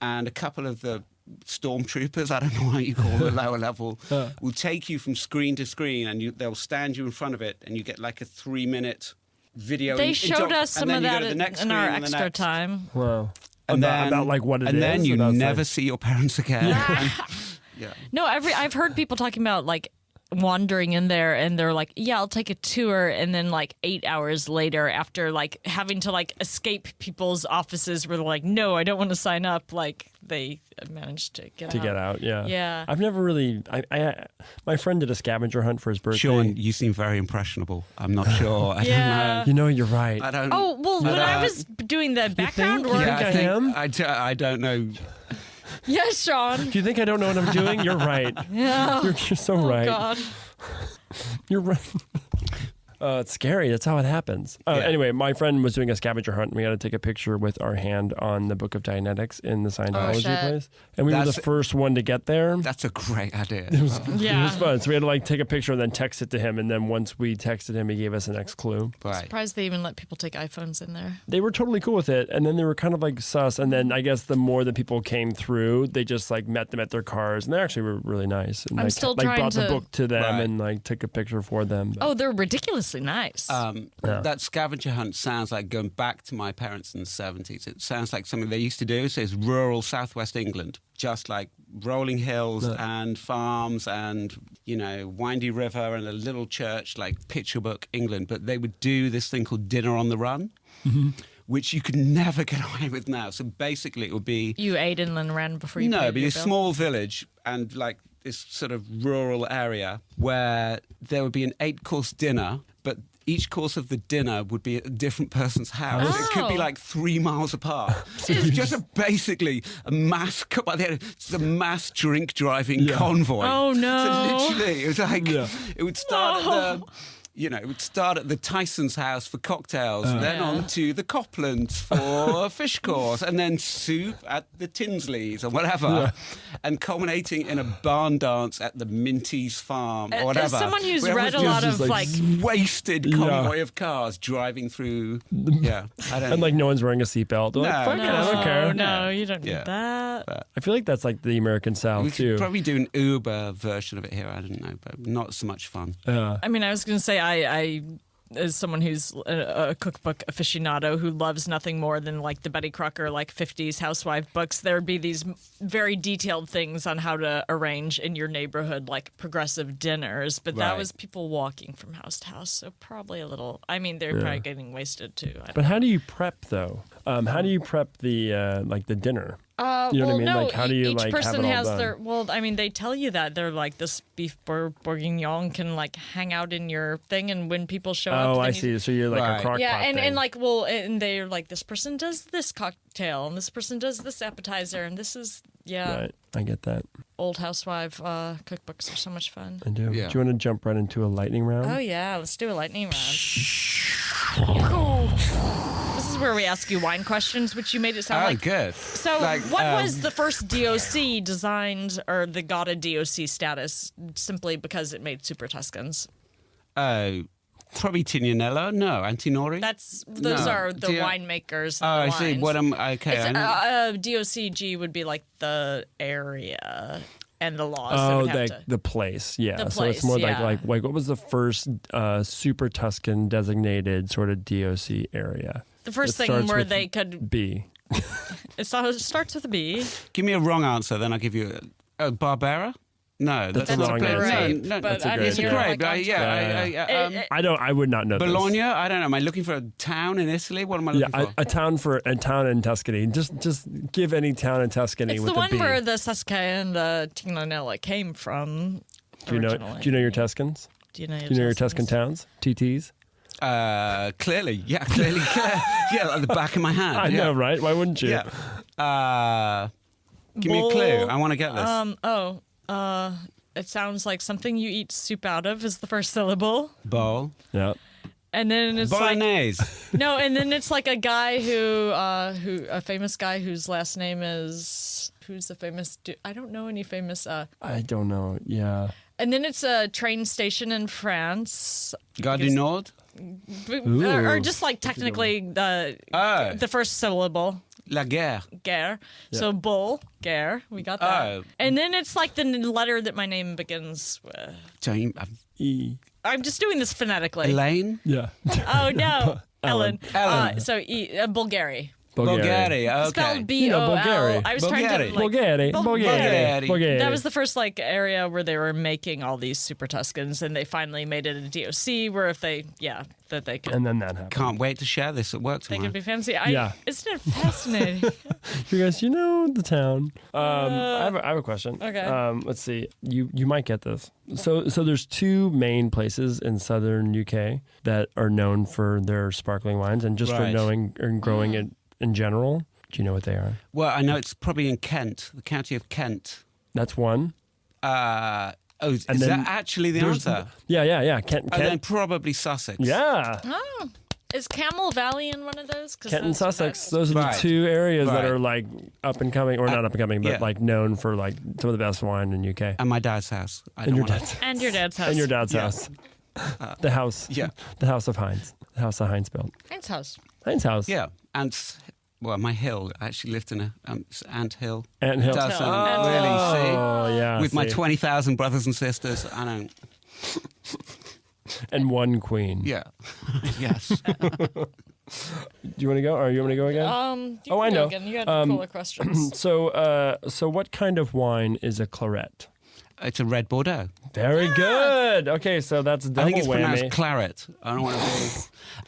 and a couple of the stormtroopers, I don't know what you call the lower level, will take you from screen to screen, and they'll stand you in front of it, and you get like a 3-minute video. They showed us some of that in our extra time. Wow. And about like what it is. and then you about, never like- see your parents again. Yeah. No, I've heard people talking about like wandering in there and they're like, yeah, I'll take a tour, and then like 8 hours later, after like having to like escape people's offices where they're like, no, I don't want to sign up, like they managed to get out. Yeah. Yeah. I've never really. My friend did a scavenger hunt for his birthday. Shaughn, you seem very impressionable. I'm not sure. I Yeah. don't You know, you're right. know. I don't. Oh, well, when I was doing the background think? work. Yeah. I think I think I don't know. Yes, Shaughn. Do you think I don't know what I'm doing? You're right. Yeah. You're so right. God. You're right. It's scary. That's how it happens. Anyway, my friend was doing a scavenger hunt, and we had to take a picture with our hand on the Book of Dianetics in the Scientology shit. place. And we were the first one to get there. That's a great idea. It was Yeah. fun. So we had to like take a picture and then text it to him. And then once we texted him, he gave us the next clue. Right. Surprised they even let people take iPhones in there. They were totally cool with it. And then they were kind of like sus. And then I guess the more that people came through, they just like met them at their cars. And they actually were really nice. And I'm still like trying brought the to- book to them Right. and like took a picture for them. Oh, they're ridiculously nice. That scavenger hunt sounds like going back to my parents in the 70s. It sounds like something they used to do. So it's rural southwest England, just like rolling hills and farms and, you know, windy river and a little church like picture book England. But they would do this thing called dinner on the run, which you could never get away with now. So basically it would be... You ate and then ran before you No, paid it'd be your a bill? small village and like this sort of rural area where there would be an 8-course dinner, but each course of the dinner would be at a different person's house. Oh. It could be like 3 miles apart. So it was just basically a mass drink driving convoy. Oh no! So literally, it was like it would start at the. It would start at the Tyson's house for cocktails, then on to the Coplands for a fish course, and then soup at the Tinsleys or whatever, and culminating in a barn dance at the Minty's farm or whatever. As someone who's Where read a everyone's lot just of like wasted convoy of cars driving through. I don't. And like no one's wearing a seatbelt. They're like, fuck it, I don't care. No, you don't need that. But I feel like that's like the American South we too. could probably do an Uber version of it here. I don't know, but not so much fun. I mean, I was going to say, I as someone who's a cookbook aficionado who loves nothing more than like the Betty Crocker like 50s housewife books, there would be these very detailed things on how to arrange in your neighborhood like progressive dinners, but that was people walking from house to house, so probably a little. I mean, they're probably getting wasted too. But how do you prep though? How do you prep the like the dinner? You know what I mean? No, like, how do you each like person have it all has done? their. Well, I mean, they tell you that they're like this beef bourguignon can like hang out in your thing, and when people show up, Oh, then I see. So you're like a crock pot and thing. like and they're like this person does this cocktail, and this person does this appetizer, and this is Right, I get that. Old housewife cookbooks are so much fun. I do. Yeah. Do you want to jump right into a lightning round? Oh yeah, let's do a lightning round. This is where we ask you wine questions, which you made it sound like. Good. So, Like, what was the first DOC designed, or that got a DOC status simply because it made Super Tuscans? Probably Tignanello? No, Antinori? Those No. are the winemakers. Oh, I and the see. wines. What am okay? I know. DOCG would be like the area and the laws. that Oh, would have to. the place, yeah. The So it's place, more yeah. like what was the first Super Tuscan designated sort of DOC area? The first It thing starts where with they could. B. It starts with a B. Give me a wrong answer, then I'll give you a Barbera? No, That's that's a not wrong a answer. Grape, No, but That's a I great mean, idea. you're Grape, like on top. I would not know this. Bologna? I don't know. Am I looking for a town in Italy? What am I Yeah, looking for? a town in Tuscany. Just give any town in Tuscany It's with the a one B. where the Sasca and the Tignanello came from. Do you know your Tuscans? Do you know your Tuscan towns? TTs? Clearly. Yeah, clearly. Yeah, like the back of my hand. I know, right? Why wouldn't you? Yeah. Give me a clue. I want to get this. It sounds like something you eat soup out of is the first syllable. Bowl. Yeah. And then it's like Bolognese. no, and then it's like a guy who a famous guy whose last name is who's a famous I don't know any famous I don't know. Yeah. and then it's a train station in France. Gare du Nord. Or just like technically the first syllable. La guerre. Gare. So bull, gare. We got that. Oh. And then it's like the letter that my name begins with. E. I'm just doing this phonetically. Elaine. Yeah. Oh no, Ellen. Ellen. So Bulgari. Bulgaria. Okay. Spelled B-O-L. Bulgari. I was trying to like, Bulgari. that was the first like area where they were making all these Super Tuscans, and they finally made it a DOC where if they that they could And then that happened. Can't wait to share this at work they tomorrow. could be fancy. Yeah. Isn't it fascinating? You guys, you know the town. I have a question. Okay. Let's see. You might get this. So there's two main places in southern UK that are known for their sparkling wines and just for Right. knowing and growing it in general. Do you know what they are? Well, I know it's probably in Kent, the county of Kent. That's one. Is then that actually the There's- answer? Yeah. Kent. And then probably Sussex. Yeah. Oh. Is Camel Valley in one of those? Kent and that's- Sussex. that's- Those are Right. the two areas that Right. are like up and coming, or not up and coming, but yeah. like known for like some of the best wine in UK. And my dad's house. I And don't your wanna- dad's And your dad's house. and your dad's Yeah. house. The house. Yeah. The house of Hines. The house that Hines built. Hines house. Hines house. Yeah. And, well, my hill. I actually lived in a ant hill. Ant Hill. Doesn't Oh. really see. Oh, yeah. With my see. 20,000 brothers and sisters, I don't. And one queen. Yeah. Yes. Do you want to go, or you want me to go again? You I can go know. Again. You had cooler questions. So what kind of wine is a claret? It's a red Bordeaux. Very good. Okay, so that's a double I think it's whammy. pronounced Claret. I don't want to be...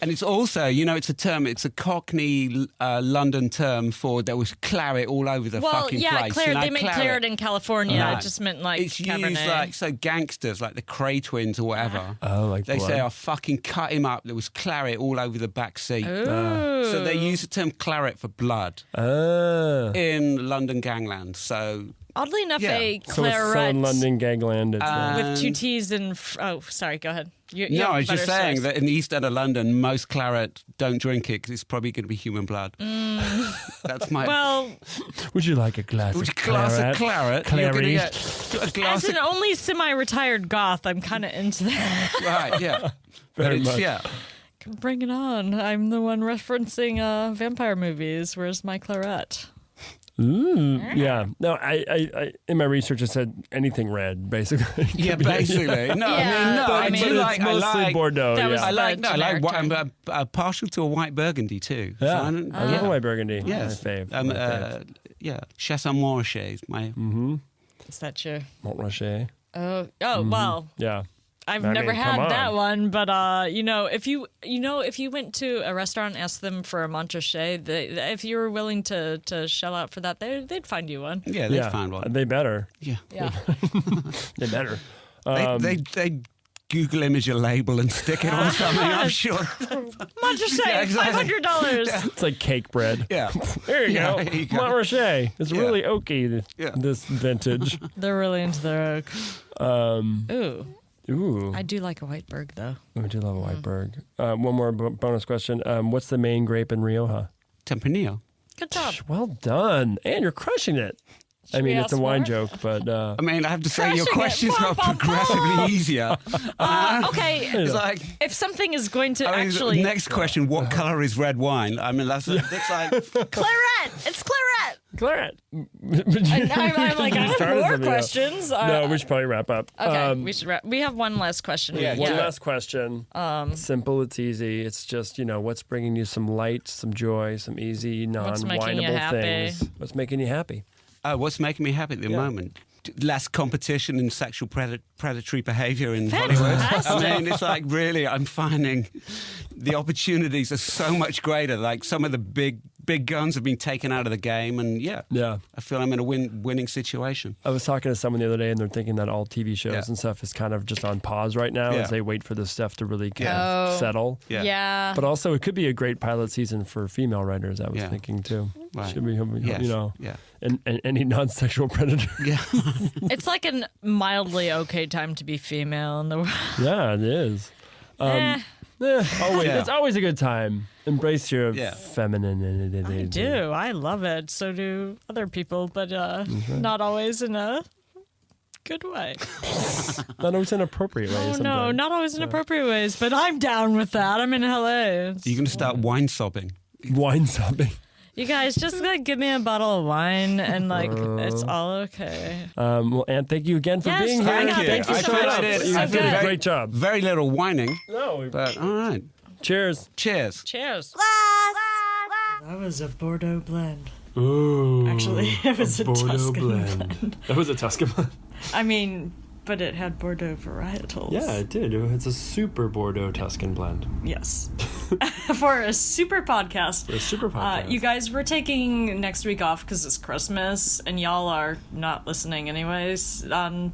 And it's also, it's a term, it's a Cockney London term for there was claret all over the fucking place. Claret, they make claret in California. No. It just meant like it's Cabernet. used like, so gangsters, like the Cray twins or whatever. Oh, like they blood. say, I fucking cut him up. There was claret all over the back seat. So they use the term claret for blood in London gangland. So... Oddly enough, a So it's claret in London gangland. It's with two T's and... sorry, go ahead. No, I was just saying that in the East End of London, most claret don't drink it because it's probably going to be human blood. That's my... Well... Would you like a glass of claret? Claret? You're gonna get a glass As an only semi-retired goth, I'm kind of into that. Right, yeah. Very much. Yeah. Bring it on. I'm the one referencing vampire movies. Where's my claret? Yeah. No, I in my research I said anything red, basically. Yeah, basically. No, I like Bordeaux. That Yeah. I like white, I'm partial to a white Burgundy too. Yeah. So I love a white Burgundy. Yes. My fave. Yeah. Chassagne Montrachet is my... Is that your... Montrachet. Oh, well... Yeah. I've I never mean, had come that on. one, but if you went to a restaurant and asked them for a Montrachet, if you were willing to shell out for that, they'd find you one. Yeah, they'd find one. They better. Yeah. They better. They Google image a label and stick it on something, I'm sure. Montrachet, Yeah, exactly. $500. It's like cake bread. Yeah. There you Yeah, go. there you go. Montrachet. It's really oaky, Yeah. this vintage. They're really into their oak. Ooh. I do like a white berg, though. I do love a white berg. One more bonus question. What's the main grape in Rioja? Tempranillo. Good job. Well done. And you're crushing it. I mean, we it's a ask wine more? joke, but... I mean, I have to say, your Crushing it. questions Bum, got bum, progressively easier. Okay, It's like... if something is going to I mean, actually... next question, what colour is red wine? I mean, it's like... Claret! It's Claret! Claret. And I'm like, I have more questions. No, we should probably wrap up. Okay, we should wrap. We have one last question. One last question. Simple, it's easy. It's just, what's bringing you some light, some joy, some easy, What's making you non-wineable happy? things. What's making you happy? What's making me happy at the moment? Less competition in sexual predatory behaviour in Hollywood. I mean, it's like really, I'm finding the opportunities are so much greater. Like some of the big guns have been taken out of the game, and I feel I'm in a winning situation. I was talking to someone the other day, and they're thinking that all TV shows and stuff is kind of just on pause right now as they wait for this stuff to really kind of settle. Yeah. But also, it could be a great pilot season for female writers. I was thinking too. Right. Should be, Yeah. and any non-sexual predator. Yeah. It's like a mildly okay time to be female in the world. Yeah, it is. It's always a good time. Embrace your femininity. I do. I love it. So do other people, but not always in a good way. Not always in appropriate ways. Oh, no, sometimes. not always in appropriate ways, but I'm down with that. I'm in LA. You're going to start wine sobbing. Wine sobbing. You guys just give me a bottle of wine and it's all okay. Well, Anne, thank you again for being here. Thank you so much. You did a great job. Very little whining. No, but all right. Cheers. Cheers. Cheers. That was a Bordeaux blend. Ooh. Actually, it was a Bordeaux Tuscan blend. That was a Tuscan blend. I mean, but it had Bordeaux varietals. Yeah, it did. It's a super Bordeaux Tuscan blend. Yes. For a super podcast. For a super podcast. You guys, we're taking next week off because it's Christmas, and y'all are not listening anyways. Well,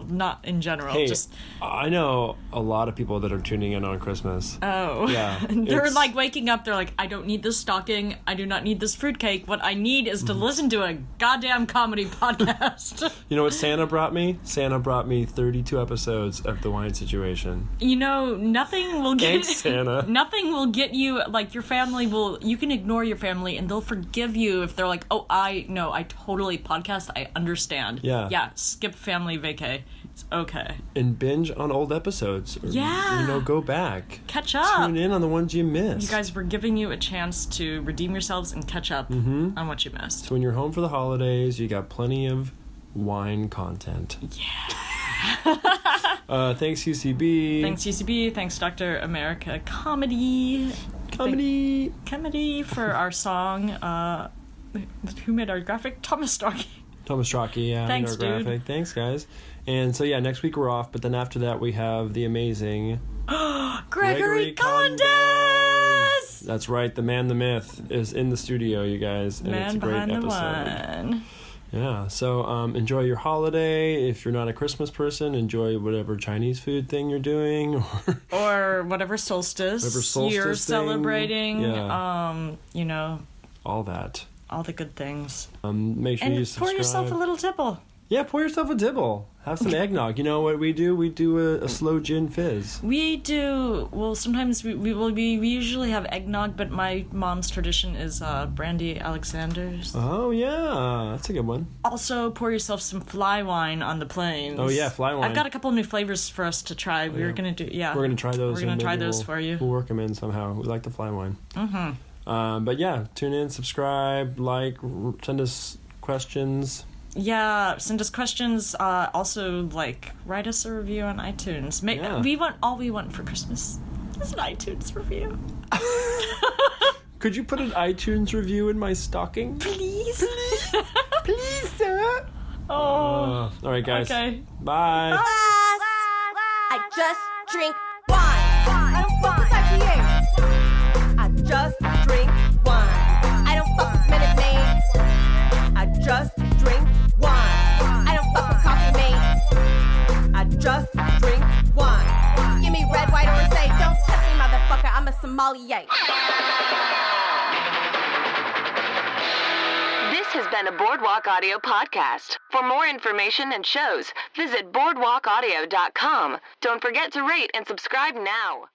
not in general. Hey, just I know a lot of people that are tuning in on Christmas. Oh. Yeah. They're like waking up, they're like, I don't need this stocking, I do not need this fruitcake. What I need is to listen to a goddamn comedy podcast. You know what Santa brought me? Santa brought me 32 episodes of The Wine Situation. You know, nothing will get... Thanks, Santa. Nothing will get you, like, your family will... You can ignore your family, and they'll forgive you if they're like, oh, I totally podcast, I understand. Yeah. Yeah, skip family vacay. It's okay. And binge on old episodes. Or, Yeah. go back. Catch up. Tune in on the ones you missed. You guys, we're giving you a chance to redeem yourselves and catch up on what you missed. So when you're home for the holidays, you got plenty of wine content. Yeah. Thanks, UCB. Thanks, UCB. Thanks, Dr. America Comedy for our song. Who made our graphic? Thomas Strachey. Thomas Strachey, yeah. Thanks, our graphic. dude. Thanks, guys. And so, yeah, next week we're off, but then after that we have the amazing... Gregory Condes! That's right, the man, the myth, is in the studio, you guys. And Man it's a great behind episode. the wine. Yeah, so enjoy your holiday. If you're not a Christmas person, enjoy whatever Chinese food thing you're doing. Or whatever solstice you're thing. celebrating. Yeah. You know... all that. All the good things. Make sure you subscribe. Pour yourself a little tipple. Yeah, pour yourself a dibble. Have some eggnog. You know what we do? We do a slow gin fizz. We do. Well, sometimes we usually have eggnog, but my mom's tradition is brandy Alexander's. Oh, yeah. That's a good one. Also, pour yourself some fly wine on the planes. Oh, yeah, fly wine. I've got a couple new flavors for us to try. We're going to do, We're going to try those. We're going to try those for you. We'll work them in somehow. We like the fly wine. Mm-hmm. But yeah, tune in, subscribe, send us questions. Yeah, send us questions. Also, write us a review on iTunes. All we want for Christmas is an iTunes review. Could you put an iTunes review in my stocking? Please? Please, sir. Oh. All right, guys. Okay. Bye. I just drink wine. I don't fuck with IPAs. I just drink wine. I don't fuck with Minute Maids. I just drink wine. I don't fuck with coffee mates. I just drink wine. Give me red, white, or say, don't touch me, motherfucker. I'm a sommelier. This has been a Boardwalk Audio podcast. For more information and shows, visit boardwalkaudio.com. Don't forget to rate and subscribe now.